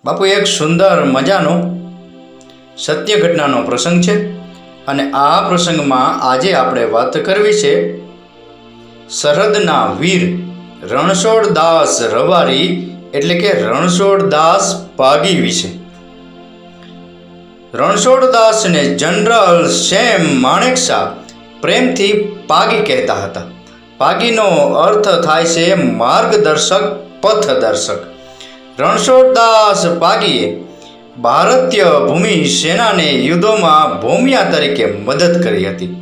બાપુ એક સુંદર મજાનો સત્ય ઘટનાનો પ્રસંગ છે અને આ પ્રસંગમાં આજે આપણે વાત કરવી છે સરહદના વીર રણછોડદાસ રબારી એટલે કે રણછોડદાસ પાગી વિશે। રણછોડદાસને જનરલ સેમ માણેકશા પ્રેમથી પાગી કહેતા હતા। પાગીનો અર્થ થાય છે માર્ગદર્શક, પથદર્શક। રણછોડદાસ પાગીએ ભારતીય ભૂમિ સેનાને યુદ્ધોમાં ભોમિયા તરીકે મદદ કરી હતી।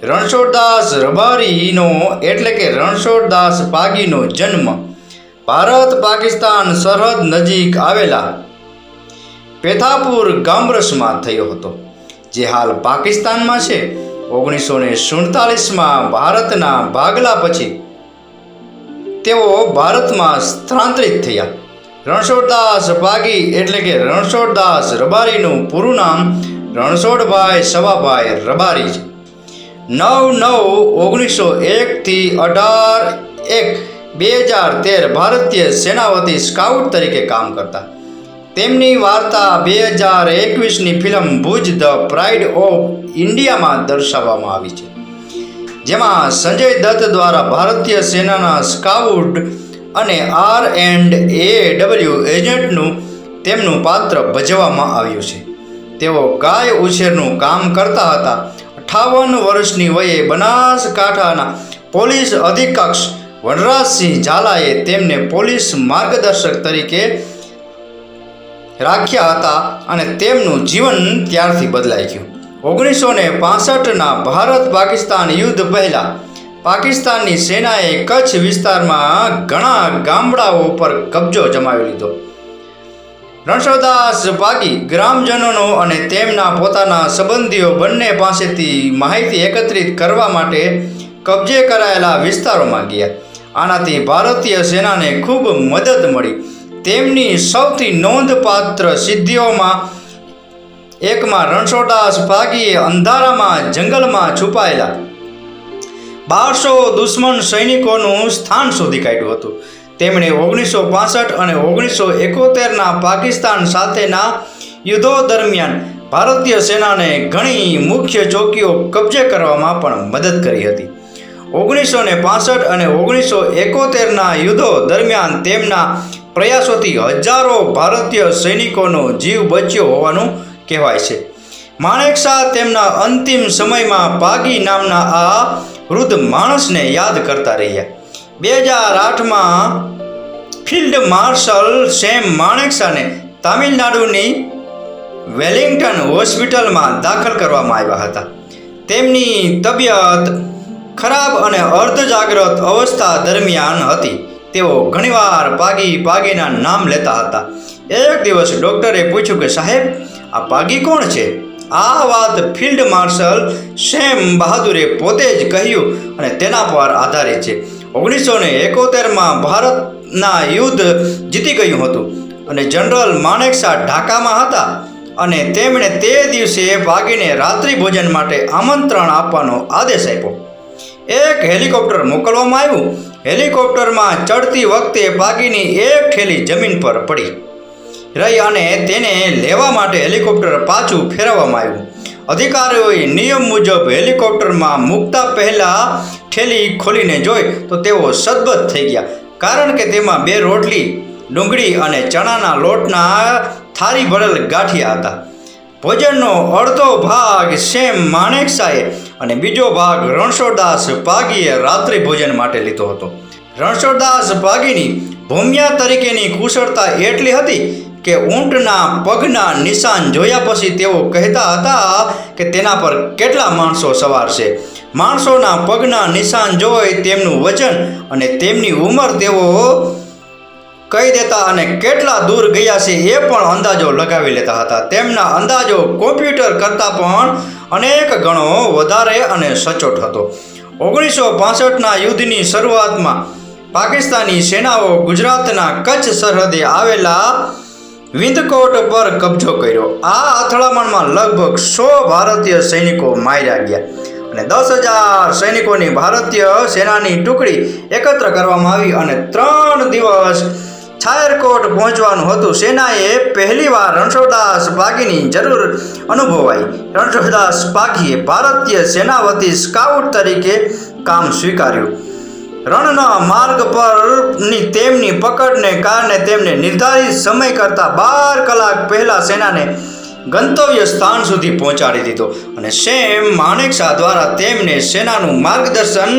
રણછોડદાસ રબારીનો એટલે કે રણછોડદાસ પાગીનો જન્મ ભારત પાકિસ્તાન સરહદ નજીક આવેલા પેથાપુર ગામરસમાં થયો હતો, જે હાલ પાકિસ્તાનમાં છે। 1947માં ભારતના ભાગલા પછી તેઓ ભારતમાં સ્થળાંતરિત થયા। રણછોડદાસ પાગી એટલે કે રણછોડદાસ રબારીનું પૂરું નામ રણછોડભાઈ સવાભાઈ રબારી છે। 9/9/1901 થી 18/1/2013 ભારતીય સેનાવતી સ્કાઉટ તરીકે કામ કરતા। તેમની વાર્તા 2021ની film Bhuj the pride of ઇન્ડિયામાં દર્શાવવામાં આવી છે, જેમાં સંજય દત્ત દ્વારા ભારતીય સેનાના સ્કાઉટ અને R&AW એજન્ટનું તેમનું પાત્ર ભજવવામાં આવ્યું છે। તેઓ ગાય ઉછેરનું કામ કરતા હતા। 58 વર્ષની વયે બનાસકાંઠાના પોલીસ અધિક્ષક વનરાજસિંહ ઝાલાએ તેમને પોલીસ માર્ગદર્શક તરીકે રાખ્યા હતા અને તેમનું જીવન ત્યારથી બદલાઈ ગયું। 1965ના ભારત પાકિસ્તાન યુદ્ધ પહેલાં પાકિસ્તાનની સેનાએ કચ્છ વિસ્તારમાં ઘણા ગામડાઓ પર કબજો જમાવી લીધો। રણછોડદાસ પાગી ગ્રામજનોનો અને તેમના પોતાના સંબંધીઓ બંને પાસેથી માહિતી એકત્રિત કરવા માટે કબજે કરાયેલા વિસ્તારોમાં ગયા। આનાથી ભારતીય સેનાને ખૂબ મદદ મળી। તેમની સૌથી નોંધપાત્ર સિદ્ધિઓમાં એકમાં રણછોડદાસ પાગીએ અંધારામાં જંગલમાં છુપાયેલા 1200 દુશ્મન સૈનિકોનું સ્થાન શોધી કાઢ્યું હતું। તેમણે 1965 અને 1971ના પાકિસ્તાન સાથેના યુદ્ધો દરમિયાન ભારતીય સેનાને ઘણી મુખ્ય ચોકીઓ કબજે કરવામાં પણ મદદ કરી હતી। 1965 અને 1971ના યુદ્ધો દરમિયાન તેમના પ્રયાસોથી હજારો ભારતીય સૈનિકોનો જીવ બચ્યો હોવાનું કહેવાય છે। માણેકશા તેમના અંતિમ સમયમાં પાગી નામના આ વૃદ્ધ માણસને યાદ કરતા રહ્યા। 2008માં ફિલ્ડ માર્શલ સેમ માણેકશાને તામિલનાડુની વેલિંગ્ટન હોસ્પિટલમાં દાખલ કરવામાં આવ્યા હતા। તેમની તબિયત ખરાબ અને અર્ધજાગ્રત અવસ્થા દરમિયાન હતી। તેઓ ઘણીવાર પાગીના નામ લેતા હતા। એક દિવસ ડૉક્ટરે પૂછ્યું કે સાહેબ, આ પાગી કોણ છે? આ વાત ફિલ્ડ માર્શલ સેમ બહાદુરે પોતે જ કહ્યું અને તેના પર આધારિત છે। 1971માં ભારતના યુદ્ધ જીતી ગયું હતું અને જનરલ માણેકશા ઢાકામાં હતા અને તેમણે તે દિવસે પાગીને રાત્રિ ભોજન માટે આમંત્રણ આપવાનો આદેશ આપ્યો। એક હેલિકોપ્ટર મોકલવામાં આવ્યું। હેલિકોપ્ટરમાં ચડતી વખતે પાગીની એક થેલી જમીન પર પડી રહી અને તેને લેવા માટે હેલિકોપ્ટર પાછું ફેરવવામાં આવ્યું। અધિકારીઓએ નિયમ મુજબ હેલિકોપ્ટરમાં મૂકતા પહેલાં થેલી ખોલીને જોઈ તો તેઓ સદબદ થઈ ગયા, કારણ કે તેમાં 2 રોટલી, ડુંગળી અને ચણાના લોટના થાળી ભરેલ ગાંઠિયા હતા। ભોજનનો અડધો ભાગ સેમ માણેકશાએ અને બીજો ભાગ રણછોડદાસ પાગીએ રાત્રિ ભોજન માટે લીધો હતો। રણછોડદાસ પાગીની ભોમિયા તરીકેની કુશળતા એટલી હતી કે ઊંટના પગના નિશાન જોયા પછી તેઓ કહેતા હતા કે તેના પર કેટલા માણસો સવાર છે। માણસોના પગના નિશાન જોઈ તેમનું વજન અને તેમની ઉંમર તેઓ કહી દેતા અને કેટલા દૂર ગયા છે એ પણ અંદાજો લગાવી લેતા હતા। તેમના અંદાજો કોમ્પ્યુટર કરતાં પણ અનેક ગણો વધારે અને સચોટ હતો। 1965ના યુદ્ધની શરૂઆતમાં પાકિસ્તાની સેનાઓ ગુજરાતના કચ્છ સરહદે આવેલા વિંધકોટ પર કબજો કર્યો। આ અથડામણમાં લગભગ 100 ભારતીય સૈનિકો માર્યા ગયા અને 10,000 સૈનિકોની ભારતીય સેનાની ટુકડી એકત્ર કરવામાં આવી અને 3 દિવસ છાયરકોટ પહોંચવાનું હતું. સેનાએ પહેલીવાર રણછોડદાસ પાગીની જરૂર અનુભવાઈ. રણછોડદાસ પાગીએ ભારતીય સેના વતી સ્કાઉટ તરીકે કામ સ્વીકાર્યું. રણના માર્ગ પરની તેમની પકડને કારણે તેમને નિર્ધારિત સમય કરતાં 12 કલાક પહેલાં સેનાને ગંતવ્ય સ્થાન સુધી પહોંચાડી દીધો અને સેમ માણેકશા દ્વારા તેમને સેનાનું માર્ગદર્શન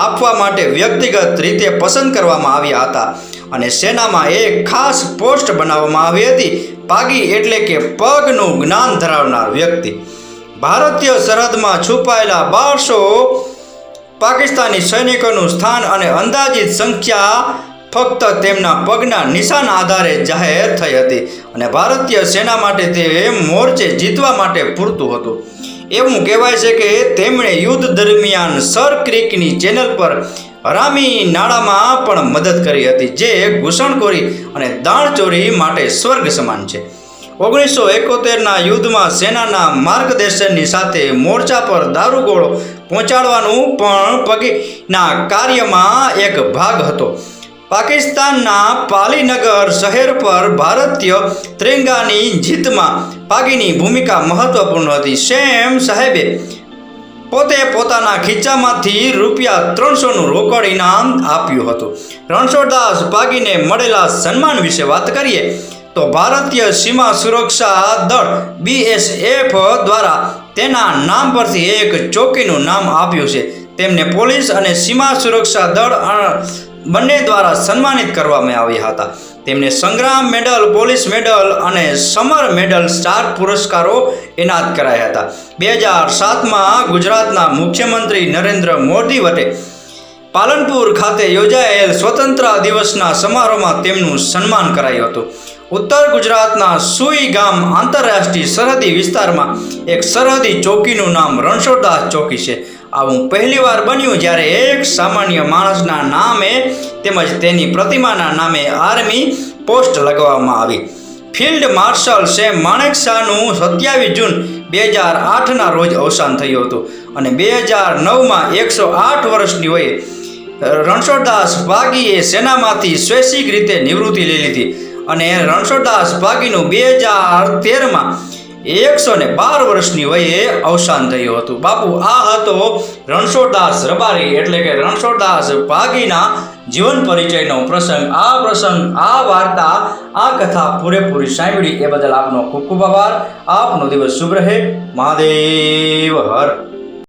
આપવા માટે વ્યક્તિગત રીતે પસંદ કરવામાં આવ્યા હતા અને સેનામાં એક ખાસ પોસ્ટ બનાવવામાં આવી હતી. પાગી એટલે કે પગનું જ્ઞાન ધરાવનાર વ્યક્તિ. ભારતીય સરહદમાં છુપાયેલા 1200 પાકિસ્તાની સૈનિકોનું સ્થાન અને અંદાજિત સંખ્યા ફક્ત તેમના પગના નિશાન આધારે જાહેર થઈ હતી અને ભારતીય સેના માટે તે મોરચે જીતવા માટે પૂરતું હતું. એવું કહેવાય છે કે તેમણે યુદ્ધ દરમિયાન સર ક્રીકની ચેનલ પર હરામી નાળામાં પણ મદદ કરી હતી, જે ઘૂસણખોરી અને દાણચોરી માટે સ્વર્ગ સમાન છે. 1971ના યુદ્ધમાં સેનાના માર્ગદર્શનની સાથે મોરચા પર દારૂગોળો પહોંચાડવાનું પણ પગીના કાર્યમાં એક ભાગ હતો. પાકિસ્તાનના પાલીનગર શહેર પર ભારતીય ત્રિરંગાની જીતમાં પાગીની ભૂમિકા મહત્વપૂર્ણ હતી. સેમ સાહેબે પોતે પોતાના ખીચામાંથી ₹300નું રોકડ ઇનામ આપ્યું હતું. રણછોડદાસ પાગીને મળેલા સન્માન વિશે વાત કરીએ તો ભારતીય સીમા સુરક્ષા દળ BSF દ્વારા તેના નામ પરથી એક ચોકીનું નામ આપ્યું છે. તેમને પોલીસ અને સીમા સુરક્ષા દળ બંને દ્વારા સન્માનિત કરવામાં આવ્યા હતા. તેમને સંગ્રામ મેડલ, પોલીસ મેડલ અને સમર મેડલ સ્ટાર પુરસ્કારો એનાયત કરાયા હતા. 2007માં ગુજરાતના મુખ્યમંત્રી નરેન્દ્ર મોદી વટે પાલનપુર ખાતે યોજાયેલ સ્વતંત્રતા દિવસના સમારોહમાં તેમનું સન્માન કરાયું હતું. ઉત્તર ગુજરાતના સુઈ ગામ આંતરરાષ્ટ્રીય સરહદી વિસ્તારમાં એક સરહદી ચોકીનું નામ રણછોડદાસ ચોકી છે. આવું પહેલીવાર બન્યું જ્યારે એક સામાન્ય માણસના નામે તેમજ તેની પ્રતિમાના નામે આર્મી પોસ્ટ લગાવવામાં આવી. ફિલ્ડ માર્શલ સેમ માણેકશાનું 27 જૂન 2008ના રોજ અવસાન થયું હતું અને 2009માં 108 વર્ષની વયે રણછોડદાસ પાગીએ સેનામાંથી સ્વૈચ્છિક રીતે નિવૃત્તિ લઈ લીધી અને રણછોડદાસ પાગીનું 2013માં 112 વર્ષની વયે અવસાન થયું હતું. બાપુ, આ હતો રણછોડદાસ રબારી એટલે કે રણછોડદાસ પાગીના જીવન પરિચયનો પ્રસંગ. આ વાર્તા, આ કથા પૂરેપૂરી સાંભળી એ બદલ આપનો ખૂબ ખૂબ આભાર. આપનો દિવસ શુભ રહે. મહાદેવ હર.